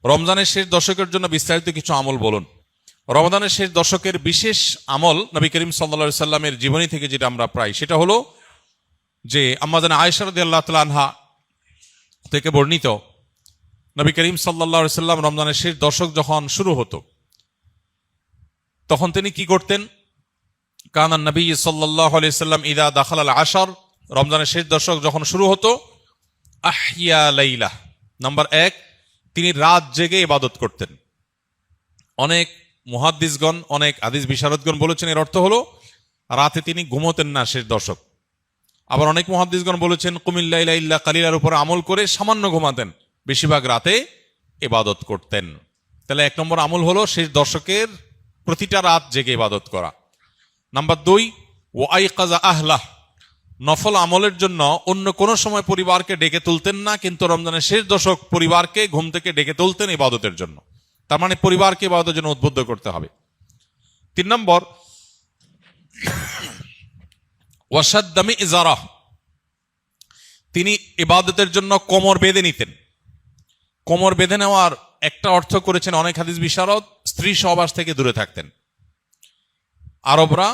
রমজানের শেষ দশকের জন্য বিস্তারিত কিছু আমল বলুন। রমজানের শেষ দশকের বিশেষ আমল নবী করিম সাল্লাল্লাহু আলাইহি সাল্লামের জীবনী থেকে যেটা আমরা পাই সেটা হলো যে আম্মা জান আয়েশা রাদিয়াল্লাহু তাআলা আনহা থেকে বর্ণিত, নবী করিম সাল্লাল্লাহু আলাইহি সাল্লাম রমজানের শেষ দশক যখন শুরু হতো তখন তিনি কি করতেন? কানান নবী সাল্লাল্লাহু আলাইহি সাল্লাম ইদা দাখাল আল আশর, রমজানের শেষ দশক যখন শুরু হতো, আহিয়া লাইলা, নাম্বার 1, তিনি রাত জেগে ইবাদত করতেন। অনেক মুহাদ্দিসগণ, অনেক হাদিস বিশারদগণ বলেছেন এর অর্থ হলো রাতে তিনি ঘুমোতেন না শেষ দশক। আবার অনেক মুহাদ্দিসগণ বলেছেন কুমিল লাইলা ইল্লা কালিলার উপর আমল করে সামান্য ঘুমাতেন, বেশিরভাগ রাতে ইবাদত করতেন। তাহলে 1 নম্বর আমল হলো শেষ দশকের প্রতিটা রাত জেগে ইবাদত করা। নাম্বার 2, ওয়াইকাযা আহলাহ, নফল আমলের জন্য অন্য কোনো সময় পরিবারকে ডেকে তুলতেন না, কিন্তু রমজানের শেষ দশক পরিবারকে ঘুম থেকে ডেকে তুলতেন ইবাদতের জন্য। তার মানে পরিবারকে ইবাদতের জন্য উদ্বুদ্ধ করতে হবে। 3 নম্বর, ওয়াশাদ্দামি ইজারা, তিনি ইবাদতের জন্য কোমর বেঁধে নিতেন। কোমর বেঁধে নেওয়ার একটা অর্থ করেছেন অনেক হাদিস বিশারদ, স্ত্রী সহবাস থেকে দূরে থাকতেন। আরবরা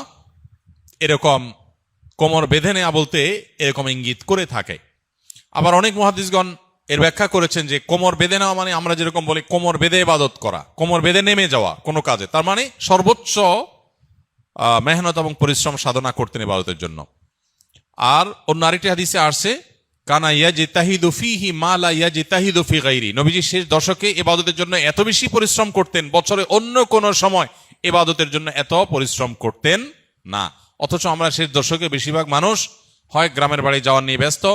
এরকম কোমর বেঁধে নেওয়া বলতে এরকম ইঙ্গিত করে থাকে। আবার অনেক মুহাদ্দিসগণ এর ব্যাখ্যা করেছেন যে কোমর বেঁধে নেওয়া মানে আমরা যেরকম বলি কোমর বেঁধে ইবাদত করা, কোমর বেঁধে নেমে যাওয়া কোনো কাজে, তার মানে সর্বোচ্চ মেহনত এবং পরিশ্রম সাধনা করতেন ইবাদতের জন্য। আর অন্য আরেকটি হাদিসে আসছে কানা ইয়াজতাহিদু ফীহি মা লা ইয়াজতাহিদু ফী গায়রি, নবীজি শেষ দশকে ইবাদতের জন্য এত বেশি পরিশ্রম করতেন, বছরে অন্য কোনো সময় ইবাদতের জন্য এত পরিশ্রম করতেন না। অথচ আমরা শেষ দশকে বেশিরভাগ মানুষ হয় গ্রামের বাড়ি যাওয়ার নিয়ে ব্যস্ত,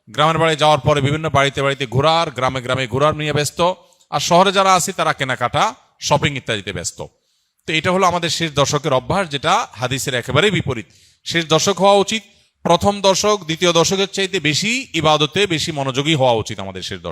গ্রামের বাড়ি যাওয়ার পরে বিভিন্ন বাড়িতে বাড়িতে ঘোরার, গ্রামে গ্রামে ঘোরার নিয়ে ব্যস্ত, আর শহরে যারা আছে তারা কেনাকাটা, শপিং ইত্যাদিতে ব্যস্ত। তো এটা হলো আমাদের শেষ দশকের অভ্যাস, যেটা হাদিসের একেবারে বিপরীত। শেষ দশক হওয়া উচিত প্রথম দশক, দ্বিতীয় দশকের চাইতে বেশি ইবাদতে বেশি মনোযোগী হওয়া উচিত আমাদের শেষ দশক।